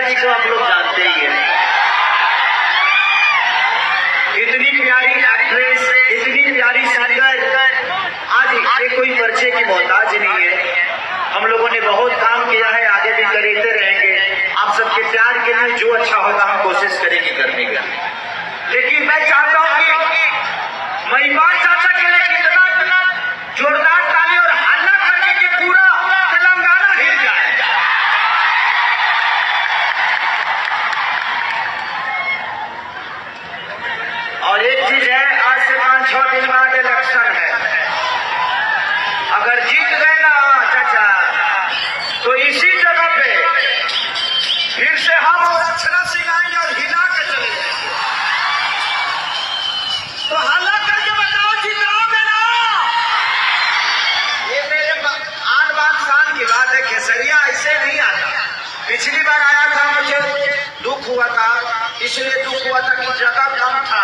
जी को आप लोग जानते ही हैं। इतनी प्यारी एक्ट्रेस, इतनी प्यारी सिंगर, आज ये कोई परिचय की मोहताज नहीं है। हम लोगों ने बहुत काम किया है, आगे भी करते रहेंगे। आप सबके प्यार के लिए जो अच्छा होगा हम कोशिश करेंगे करने का। लेकिन मैं चाहता हूँ कि महिपाल चाचा के लिए कितना जोरदार ताली और हल्ला करके कि पूरा तेलंगाना हिल जाए। और एक चीज है, आज से 5-6 दिन बाद इलेक्शन है। अगर जीत गए ना चाचा, तो इसी जगह पे फिर से हम अक्षरा सिंगाएंगे और हिला के चले जाएंगे। तो हल्ला करके बताओ जिताओगे ना? ये मेरे आन बान शान की बात है। केसरिया ऐसे नहीं आता। पिछली बार आया था, मुझे दुख हुआ था, इसलिए दुख हुआ था कि जगह कम था।